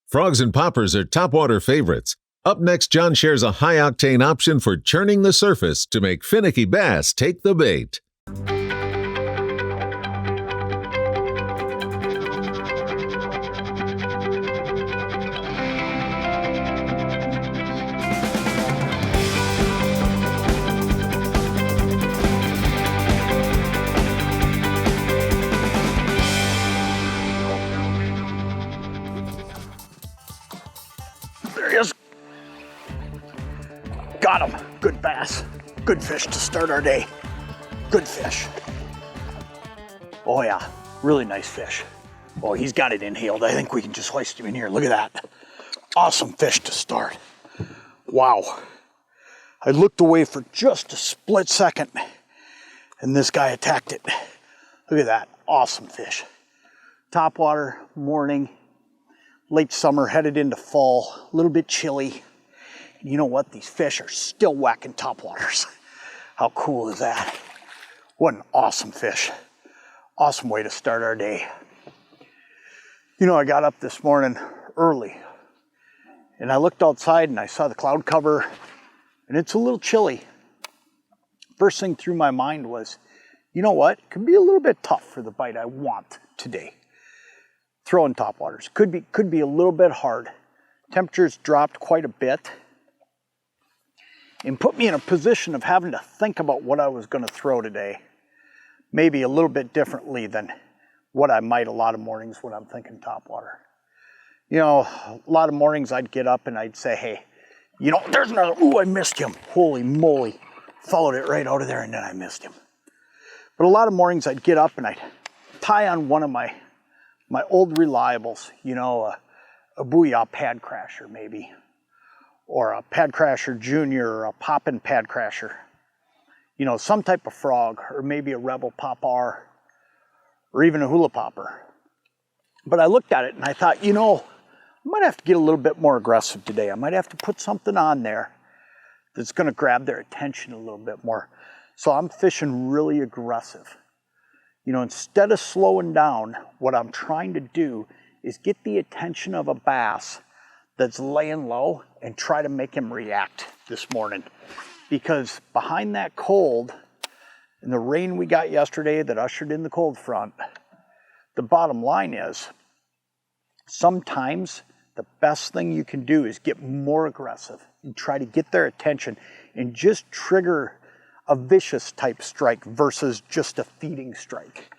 Frogs and poppers are topwater favorites. Up next, Jon shares a high-octane option for churning the surface to make finicky bass take the bait. There he is. Got him. Good bass. Good fish to start our day. Good fish. Oh yeah, really nice fish. Oh, he's got it inhaled. I think we can just hoist him in here. Look at that. Awesome fish to start. Wow. I looked away for just a split second and this guy attacked it. Look at that. Awesome fish. Topwater, morning, late summer, headed into fall, a little bit chilly. You know what? These fish are still whacking topwaters. How cool is that? What an awesome fish. Awesome way to start our day. You know, I got up this morning early and I looked outside and I saw the cloud cover and it's a little chilly. First thing through my mind was, you know what? It could be a little bit tough for the bite I want today. Throwing topwaters could be a little bit hard. Temperatures dropped quite a bit and put me in a position of having to think about what I was going to throw today. Maybe a little bit differently than what I might a lot of mornings when I'm thinking topwater. You know, a lot of mornings I'd get up and I'd say, hey, you know, there's another, ooh, I missed him. Holy moly. Followed it right out of there and then I missed him. But a lot of mornings I'd get up and I'd tie on one of my old reliables, you know, a Booyah Pad Crasher maybe, or a Pad Crasher Junior, or a Poppin' Pad Crasher. You know, some type of frog, or maybe a Rebel Pop-R, or even a Hula Popper. But I looked at it and I thought, you know, I might have to get a little bit more aggressive today. I might have to put something on there that's going to grab their attention a little bit more. So I'm fishing really aggressive. You know, instead of slowing down, what I'm trying to do is get the attention of a bass that's laying low and try to make him react this morning. Because behind that cold and the rain we got yesterday that ushered in the cold front, the bottom line is sometimes the best thing you can do is get more aggressive and try to get their attention and just trigger a vicious type strike versus just a feeding strike.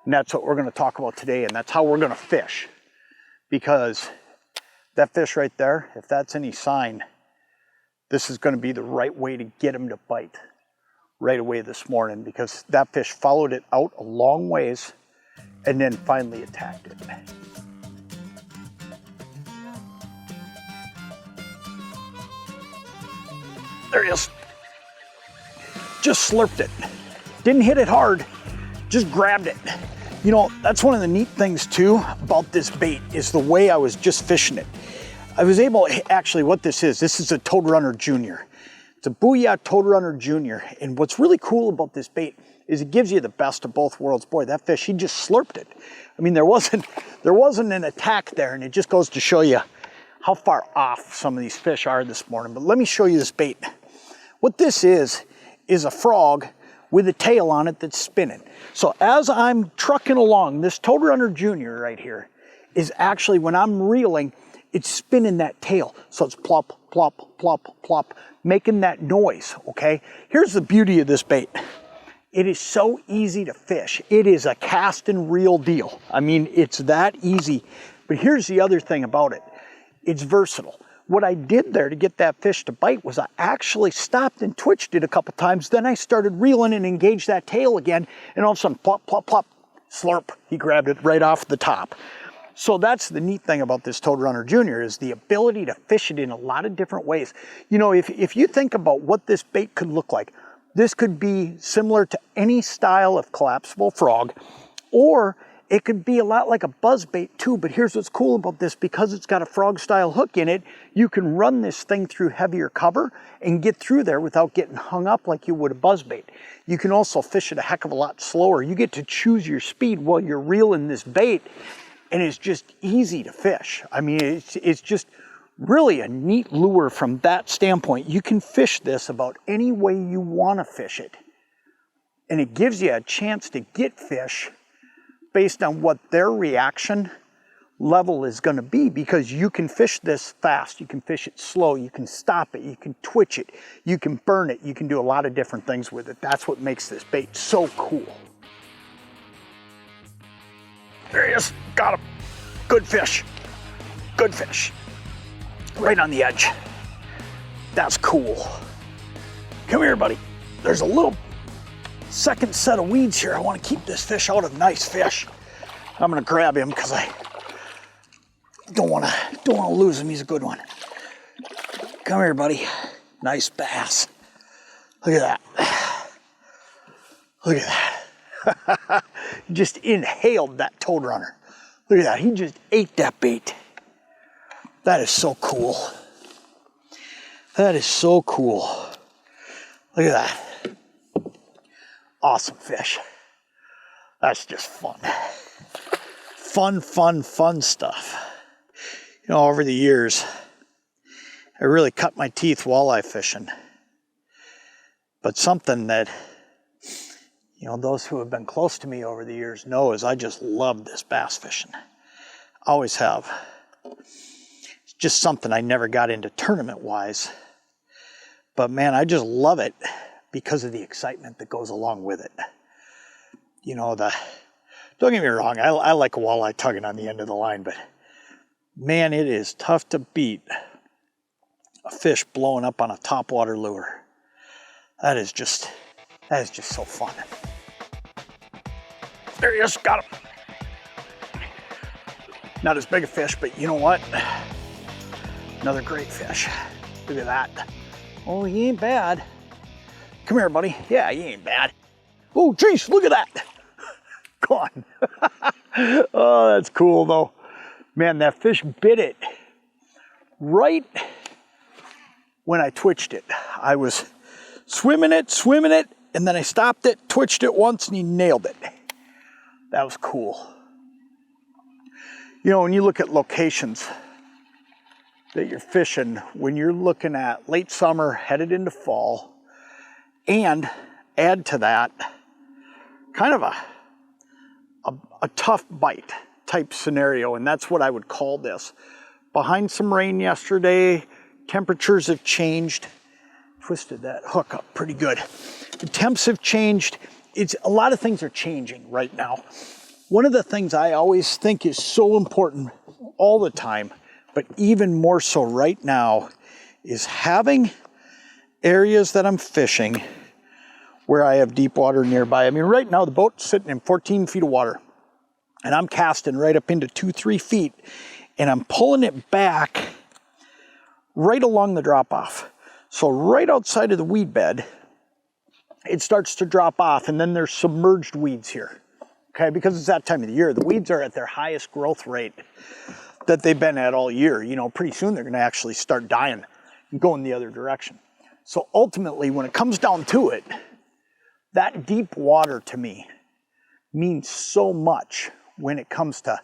And that's what we're going to talk about today, and that's how we're going to fish. Because that fish right there, if that's any sign, this is going to be the right way to get him to bite right away this morning, because that fish followed it out a long ways and then finally attacked it. There he is. Just slurped it. Didn't hit it hard, just grabbed it. You know, that's one of the neat things too about this bait is the way I was just fishing it. I was able, actually what this is a Toad Runner Junior. It's a Booyah Toad Runner Junior. And what's really cool about this bait is it gives you the best of both worlds. Boy, that fish, he just slurped it. I mean, there wasn't an attack there, and it just goes to show you how far off some of these fish are this morning. But let me show you this bait. What this is a frog with a tail on it that's spinning. So as I'm trucking along, this Toad Runner Junior right here is actually, when I'm reeling, it's spinning that tail. So it's plop, plop, plop, plop, making that noise, okay? Here's the beauty of this bait. It is so easy to fish. It is a cast and reel deal. I mean, it's that easy. But here's the other thing about it. It's versatile. What I did there to get that fish to bite was I actually stopped and twitched it a couple times. Then I started reeling and engaged that tail again. And all of a sudden, plop, plop, plop, slurp. He grabbed it right off the top. So that's the neat thing about this Toad Runner Junior is the ability to fish it in a lot of different ways. You know, if you think about what this bait could look like, this could be similar to any style of collapsible frog, or it could be a lot like a buzz bait too. But here's what's cool about this: because it's got a frog style hook in it, you can run this thing through heavier cover and get through there without getting hung up like you would a buzz bait. You can also fish it a heck of a lot slower. You get to choose your speed while you're reeling this bait. and it's just easy to fish. I mean, it's just really a neat lure from that standpoint. You can fish this about any way you want to fish it. And it gives you a chance to get fish based on what their reaction level is going to be, because you can fish this fast, you can fish it slow, you can stop it, you can twitch it, you can burn it, you can do a lot of different things with it. That's what makes this bait so cool. There he is, got him. Good fish, good fish. Right on the edge. That's cool. Come here, buddy. There's a little second set of weeds here. I want to keep this fish out of nice fish. I'm gonna grab him because I don't want to lose him. He's a good one. Come here, buddy. Nice bass. Look at that. Look at that. He just inhaled that toad runner. Look at that. He just ate that bait. That is so cool. That is so cool. Look at that. Awesome fish. That's just fun. Fun stuff. You know, over the years, I really cut my teeth walleye fishing. But something that, you know, those who have been close to me over the years know is I just love this bass fishing. Always have. It's just something I never got into tournament-wise. But man, I just love it because of the excitement that goes along with it. You know, don't get me wrong, I like a walleye tugging on the end of the line, but man, it is tough to beat a fish blowing up on a topwater lure. That is just so fun. There he is, got him. Not as big a fish, but you know what? Another great fish. Look at that. Oh, he ain't bad. Come here, buddy. Yeah, he ain't bad. Oh, geez, look at that. Gone. Oh, that's cool though. Man, that fish bit it right when I twitched it. I was swimming it, and then I stopped it, twitched it once, and he nailed it. That was cool. You know, when you look at locations that you're fishing, when you're looking at late summer, headed into fall, and add to that kind of a tough bite type scenario, and that's what I would call this. Behind some rain yesterday, temperatures have changed. Twisted that hook up pretty good. The temps have changed. A lot of things are changing right now. One of the things I always think is so important all the time, but even more so right now, is having areas that I'm fishing where I have deep water nearby. I mean, right now the boat's sitting in 14 feet of water, and I'm casting right up into 2-3 feet, and I'm pulling it back right along the drop off. So right outside of the weed bed, it starts to drop off, and then there's submerged weeds here. Okay, because it's that time of the year. The weeds are at their highest growth rate that they've been at all year. You know, pretty soon they're gonna actually start dying and going the other direction. So ultimately, when it comes down to it, that deep water to me means so much when it comes to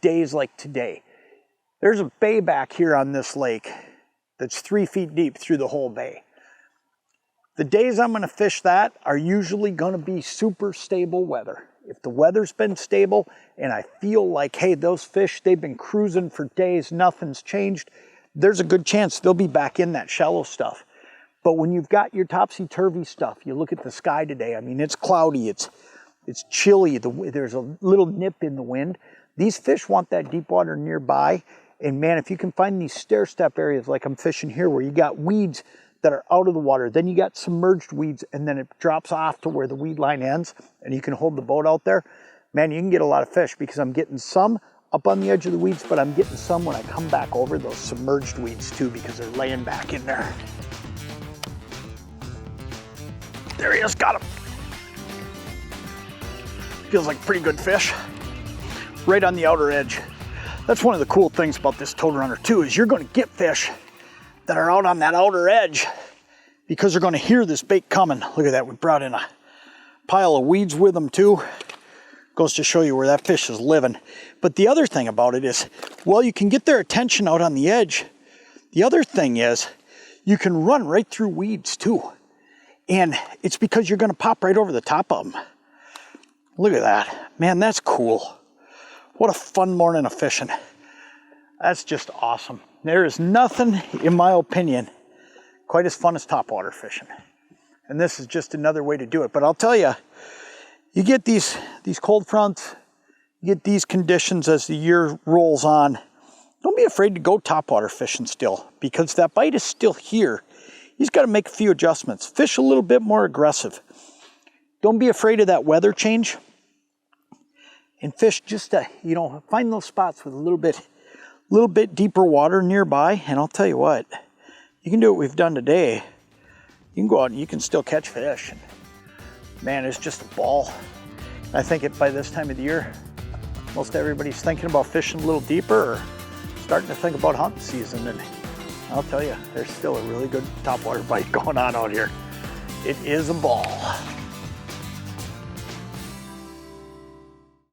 days like today. There's a bay back here on this lake that's 3 feet deep through the whole bay. The days I'm gonna fish that are usually gonna be super stable weather. If the weather's been stable and I feel like, hey, those fish, they've been cruising for days, nothing's changed, there's a good chance they'll be back in that shallow stuff. But when you've got your topsy-turvy stuff, you look at the sky today, I mean, it's cloudy, it's chilly, there's a little nip in the wind. These fish want that deep water nearby. And man, if you can find these stair-step areas like I'm fishing here, where you got weeds that are out of the water, then you got submerged weeds, and then it drops off to where the weed line ends, and you can hold the boat out there, man, you can get a lot of fish, because I'm getting some up on the edge of the weeds, but I'm getting some when I come back over those submerged weeds too, because they're laying back in there. There he is, got him. Feels like a pretty good fish. Right on the outer edge. That's one of the cool things about this toad runner too, is you're gonna get fish that are out on that outer edge because they're gonna hear this bait coming. Look at that, we brought in a pile of weeds with them too. Goes to show you where that fish is living. But the other thing about it is, well, you can get their attention out on the edge. The other thing is, you can run right through weeds too. And it's because you're gonna pop right over the top of them. Look at that. Man, that's cool. What a fun morning of fishing. That's just awesome. There is nothing, in my opinion, quite as fun as topwater fishing. And this is just another way to do it. But I'll tell you, you get these cold fronts, you get these conditions as the year rolls on. Don't be afraid to go topwater fishing still, because that bite is still here. You just got to make a few adjustments. Fish a little bit more aggressive. Don't be afraid of that weather change. And fish just to, you know, find those spots with a little bit deeper water nearby. And I'll tell you what, you can do what we've done today. You can go out and you can still catch fish. And man, it's just a ball. I think by this time of the year, most everybody's thinking about fishing a little deeper or starting to think about hunting season. And I'll tell you, there's still a really good topwater bite going on out here. It is a ball.